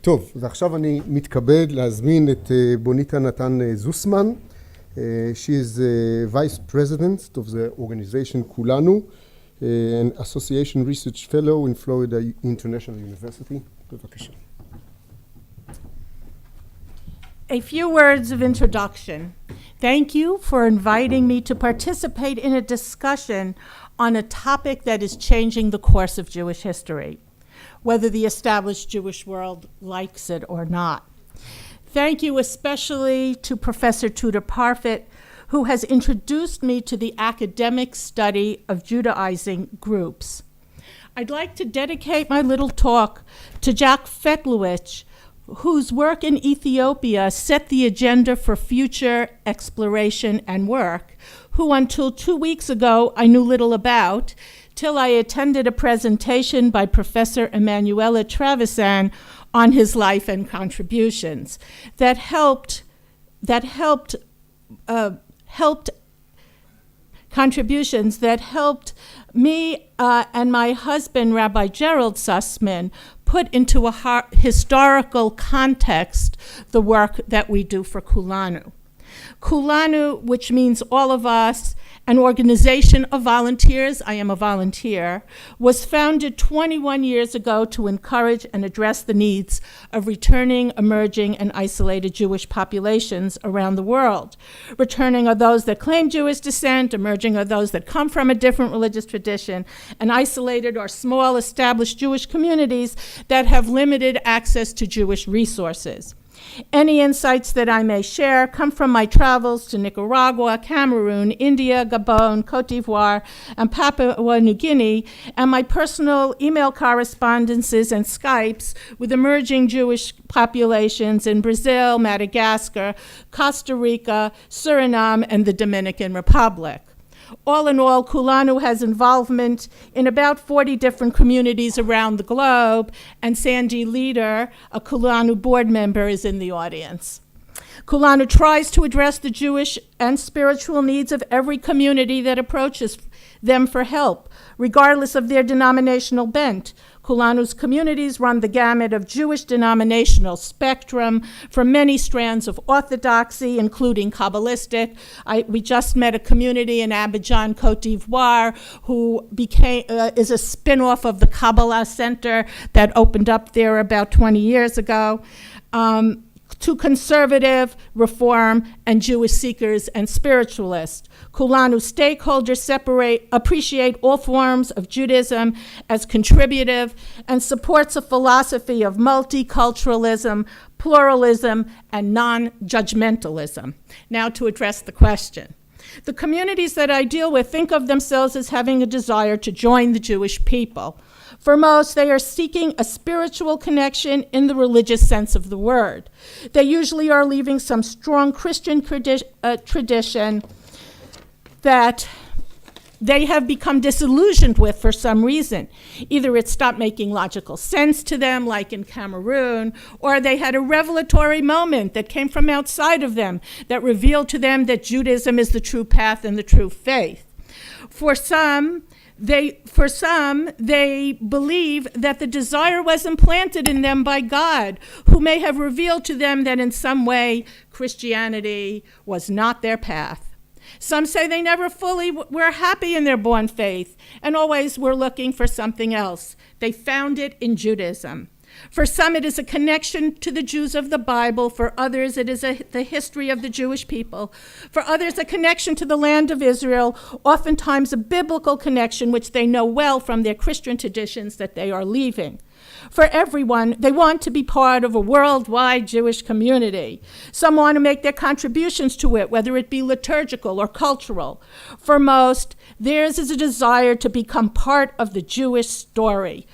טוב, ועכשיו אני מתכבד להזמין את בוניטה נתן זוסמן. She is the Vice President of the organization כולנו, an Association Research Fellow in Florida International University. בבקשה. A few words of introduction. Thank you for inviting me to participate in a discussion on a topic that is changing the course of Jewish history, whether the established Jewish world likes it or not. Thank you especially to Professor Tudor Parfit, who has introduced me to the academic study of Judaizing groups. I'd like to dedicate my little talk to Jack Fetlowich, whose work in Ethiopia set the agenda for future exploration and work, who until 2 weeks ago I knew little about, till I attended a presentation by Professor Emanuela Travisan on his life and contributions that helped me and my husband, Rabbi Gerald Sussman, put into a historical context the work that we do for Kulanu. Kulanu, which means all of us, an organization of volunteers, I am a volunteer, was founded 21 years ago to encourage and address the needs of returning, emerging, and isolated Jewish populations around the world. Returning are those that claim Jewish descent, emerging are those that come from a different religious tradition, and isolated are small established Jewish communities that have limited access to Jewish resources. Any insights that I may share come from my travels to Nicaragua, Cameroon, India, Gabon, Cote d'Ivoire, and Papua New Guinea, and my personal email correspondences and Skypes with emerging Jewish populations in Brazil, Madagascar, Costa Rica, Suriname, and the Dominican Republic. All in all, Kulanu has involvement in about 40 different communities around the globe, and Sandy Leader, a Kulanu board member, is in the audience. Kulanu tries to address the Jewish and spiritual needs of every community that approaches them for help, regardless of their denominational bent. Kulanu's communities run the gamut of Jewish denominational spectrum from many strands of orthodoxy, including Kabbalistic. We just met a community in Abidjan, Cote d'Ivoire, who is a spin-off of the Kabbalah Center that opened up there about 20 years ago. To conservative, reform, and Jewish seekers and spiritualists. Kulanu stakeholders appreciate all forms of Judaism as contributive and supports a philosophy of multiculturalism, pluralism, and non-judgmentalism. Now to address the question. The communities that I deal with think of themselves as having a desire to join the Jewish people. For most, they are seeking a spiritual connection in the religious sense of the word. They usually are leaving some strong Christian tradition that they have become disillusioned with for some reason. Either it stopped making logical sense to them, like in Cameroon, or they had a revelatory moment that came from outside of them that revealed to them that Judaism is the true path and the true faith. For some, they believe that the desire was implanted in them by God, who may have revealed to them that in some way Christianity was not their path. Some say they never fully were happy in their born faith and always were looking for something else. They found it in Judaism. For some, it is a connection to the Jews of the Bible. For others, it is the history of the Jewish people. For others, a connection to the land of Israel, oftentimes a biblical connection which they know well from their Christian traditions that they are leaving. For everyone, they want to be part of a worldwide Jewish community. Some want to make their contributions to it, whether it be liturgical or cultural. For most, theirs is a desire to become part of the Jewish story.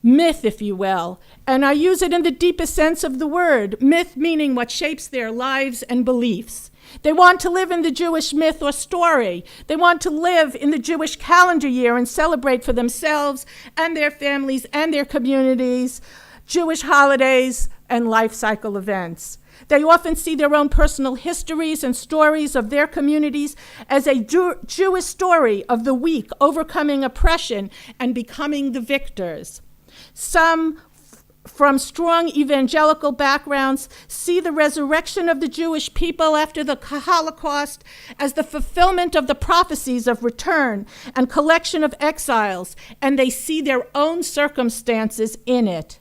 Myth, if you will, and I use it in the deepest sense of the word, myth meaning what shapes their lives and beliefs. They want to live in the Jewish myth or story. They want to live in the Jewish calendar year and celebrate for themselves and their families and their communities, Jewish holidays and life cycle events. They often see their own personal histories and stories of their communities as a Jewish story of the weak overcoming oppression and becoming the victors. Some from strong evangelical backgrounds see the resurrection of the Jewish people after the Holocaust as the fulfillment of the prophecies of return and collection of exiles, and they see their own circumstances in it.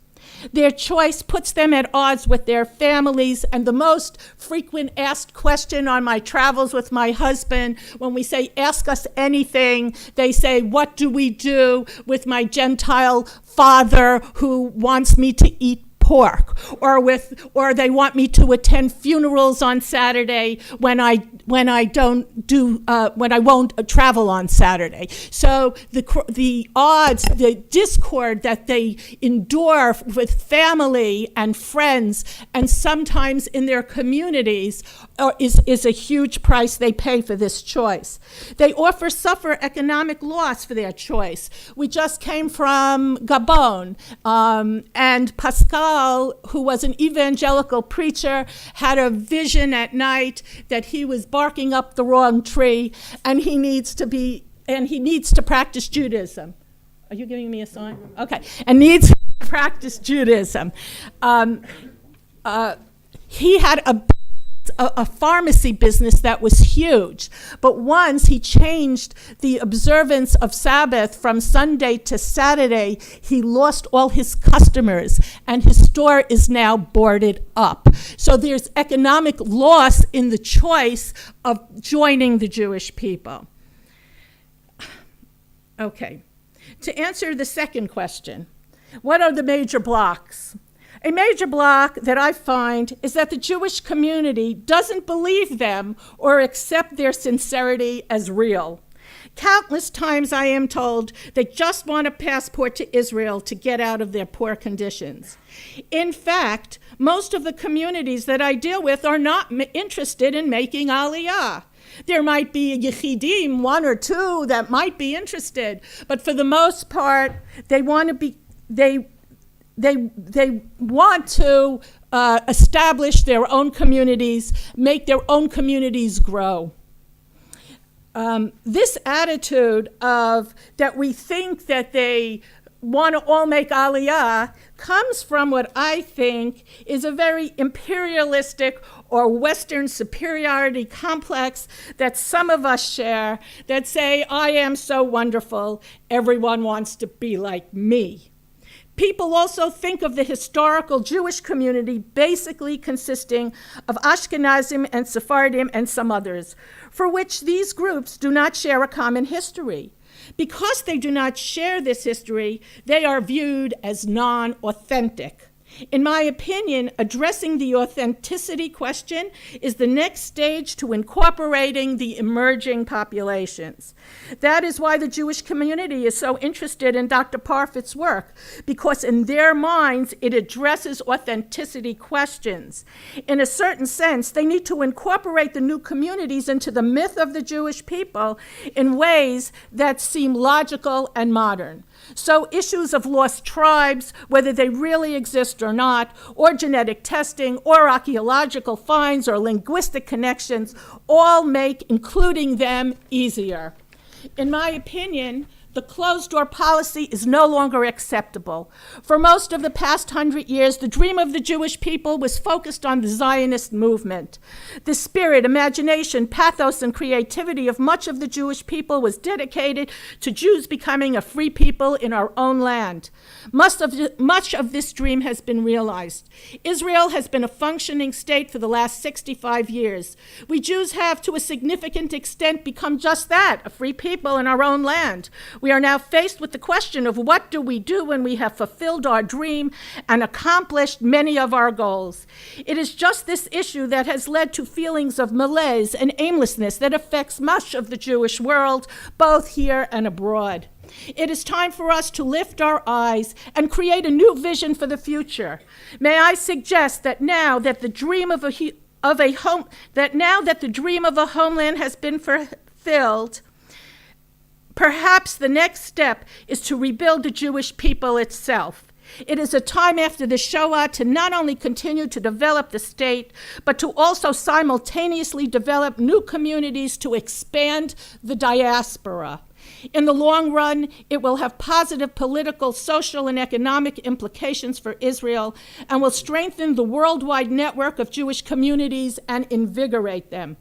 Their choice puts them at odds with their families, and the most frequent asked question on my travels with my husband, when we say, ask us anything, they say, what do we do with my Gentile father who wants me to eat pork, or they want me to attend funerals on Saturday when I won't travel on Saturday. So the odds, the discord that they endure with family and friends, and sometimes in their communities, is a huge price they pay for this choice. They suffer economic loss for their choice. We just came from Gabon, and Pascal, who was an evangelical preacher, had a vision at night that he was barking up the wrong tree, and he needs to practice Judaism. Are you giving me a sign? Okay. And needs to practice Judaism. He had a pharmacy business that was huge, but once he changed the observance of Sabbath from Sunday to Saturday, he lost all his customers, and his store is now boarded up. So there's economic loss in the choice of joining the Jewish people. Okay, to answer the second question, what are the major blocks? A major block that I find is that the Jewish community doesn't believe them or accept their sincerity as real. Countless times I am told they just want a passport to Israel to get out of their poor conditions. In fact, most of the communities that I deal with are not interested in making Aliyah. There might be Yechidim, one or two, that might be interested, but for the most part, they want to establish their own communities, make their own communities grow. This attitude of that we think that they want to all make Aliyah comes from what I think is a very imperialistic or Western superiority complex that some of us share, that say, I am so wonderful, everyone wants to be like me. People also think of the historical Jewish community basically consisting of Ashkenazim and Sephardim and some others, for which these groups do not share a common history. Because they do not share this history, they are viewed as non-authentic. In my opinion, addressing the authenticity question is the next stage to incorporating the emerging populations. That is why the Jewish community is so interested in Dr. Parfit's work, because in their minds, it addresses authenticity questions. In a certain sense, they need to incorporate the new communities into the myth of the Jewish people in ways that seem logical and modern. So issues of lost tribes, whether they really exist or not, or genetic testing, or archaeological finds, or linguistic connections, all make including them easier. In my opinion, the closed-door policy is no longer acceptable. For most of the past 100 years, the dream of the Jewish people was focused on the Zionist movement. The spirit, imagination, pathos, and creativity of much of the Jewish people was dedicated to Jews becoming a free people in our own land. Much of this dream has been realized. Israel has been a functioning state for the last 65 years. We Jews have, to a significant extent, become just that, a free people in our own land. We are now faced with the question of what do we do when we have fulfilled our dream and accomplished many of our goals. It is just this issue that has led to feelings of malaise and aimlessness that affects much of the Jewish world, both here and abroad. It is time for us to lift our eyes and create a new vision for the future. May I suggest that now that the dream of a homeland has been fulfilled, perhaps the next step is to rebuild the Jewish people itself. It is a time after the Shoah to not only continue to develop the state, but to also simultaneously develop new communities to expand the diaspora. In the long run, it will have positive political, social, and economic implications for Israel and will strengthen the worldwide network of Jewish communities and invigorate them.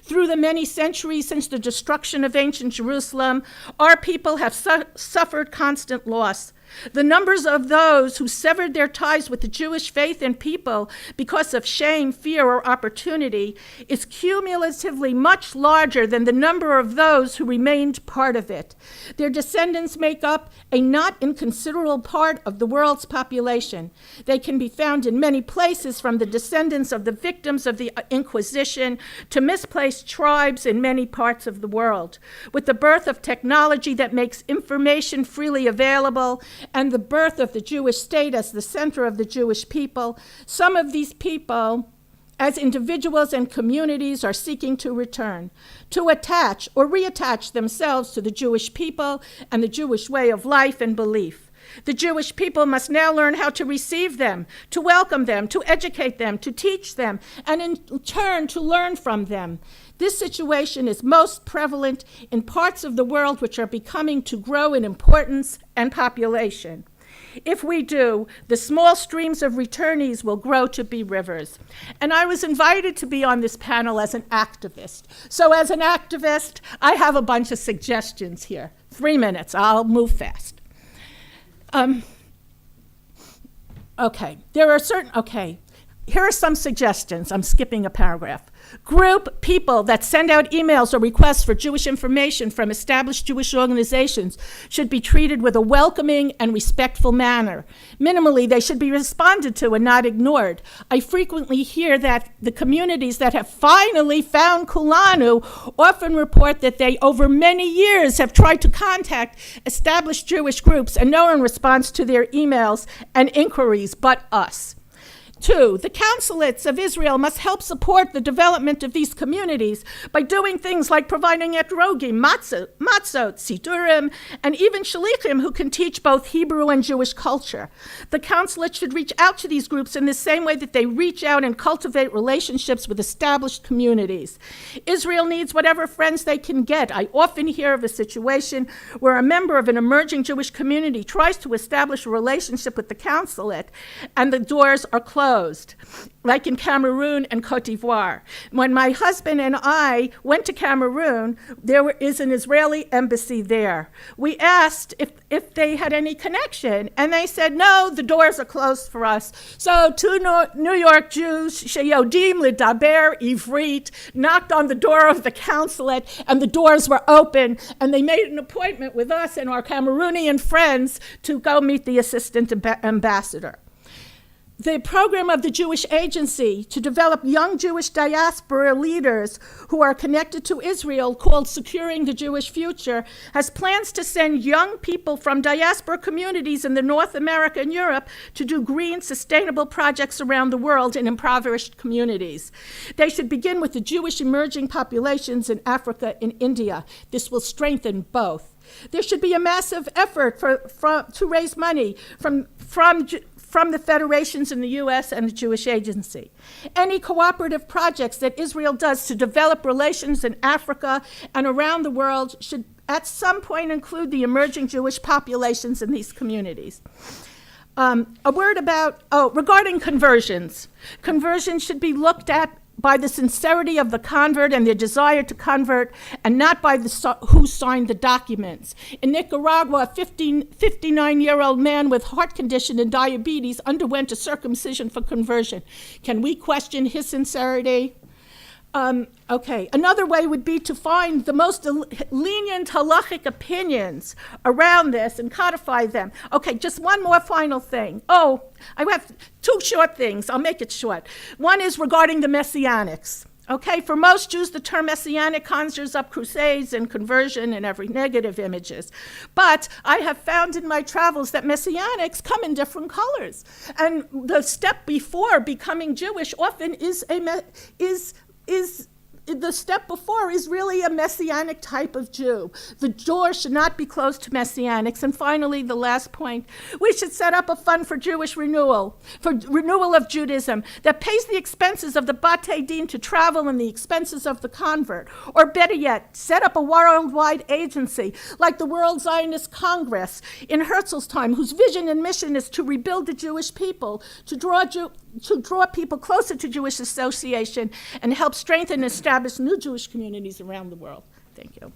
Through the many centuries since the destruction of ancient Jerusalem, our people have suffered constant loss. The numbers of those who severed their ties with the Jewish faith and people because of shame, fear, or opportunity is cumulatively much larger than the number of those who remained part of it. Their descendants make up a not inconsiderable part of the world's population. They can be found in many places, from the descendants of the victims of the Inquisition to misplaced tribes in many parts of the world. With the birth of technology that makes information freely available, and the birth of the Jewish state as the center of the Jewish people, some of these people, as individuals and communities, are seeking to return, to attach or reattach themselves to the Jewish people and the Jewish way of life and belief. The Jewish people must now learn how to receive them, to welcome them, to educate them, to teach them, and in turn to learn from them. This situation is most prevalent in parts of the world which are becoming to grow in importance and population. If we do, the small streams of returnees will grow to be rivers. And I was invited to be on this panel as an activist. So as an activist, I have a bunch of suggestions here. 3 minutes, I'll move fast. Here are some suggestions. I'm skipping a paragraph. Group people that send out emails or requests for Jewish information from established Jewish organizations should be treated with a welcoming and respectful manner. Minimally, they should be responded to and not ignored. I frequently hear that the communities that have finally found Kulanu often report that they, over many years, have tried to contact established Jewish groups and no one responds to their emails and inquiries but us. 2, the consulates of Israel must help support the development of these communities by doing things like providing etrogim, matzot, sidurim, and even shalichim who can teach both Hebrew and Jewish culture. The consulate should reach out to these groups in the same way that they reach out and cultivate relationships with established communities. Israel needs whatever friends they can get. I often hear of a situation where a member of an emerging Jewish community tries to establish a relationship with the consulate and the doors are closed, like in Cameroon and Cote d'Ivoire. When my husband and I went to Cameroon, there is an Israeli embassy there. We asked if they had any connection, and they said, no, the doors are closed for us. So 2 New York Jews, sheyodim ledaber ivrit, knocked on the door of the consulate, and the doors were open, and they made an appointment with us and our Cameroonian friends to go meet the assistant ambassador. The program of the Jewish Agency to develop young Jewish diaspora leaders who are connected to Israel, called Securing the Jewish Future, has plans to send young people from diaspora communities in North America and Europe to do green, sustainable projects around the world in impoverished communities. They should begin with the Jewish emerging populations in Africa and India. This will strengthen both. There should be a massive effort to raise money from the federations in the U.S. and the Jewish Agency. Any cooperative projects that Israel does to develop relations in Africa and around the world should at some point include the emerging Jewish populations in these communities. A word about, regarding conversions. Conversions should be looked at by the sincerity of the convert and their desire to convert, and not by who signed the documents. In Nicaragua, a 59-year-old man with heart condition and diabetes underwent a circumcision for conversion. Can we question his sincerity? Another way would be to find the most lenient halachic opinions around this and codify them. Just one more final thing. I have 2 short things. I'll make it short. One is regarding the Messianics. For most Jews, the term Messianic conjures up crusades and conversion and every negative images. But I have found in my travels that Messianics come in different colors. And the step before becoming Jewish often is the step before is really a messianic type of Jew. The door should not be closed to messianics. And finally, the last point, we should set up a fund for Jewish renewal, for renewal of Judaism, that pays the expenses of the Batei Din to travel and the expenses of the convert. Or better yet, set up a worldwide agency like the World Zionist Congress in Herzl's time, whose vision and mission is to rebuild the Jewish people, to draw people closer to Jewish association and help strengthen and establish new Jewish communities around the world. Thank you.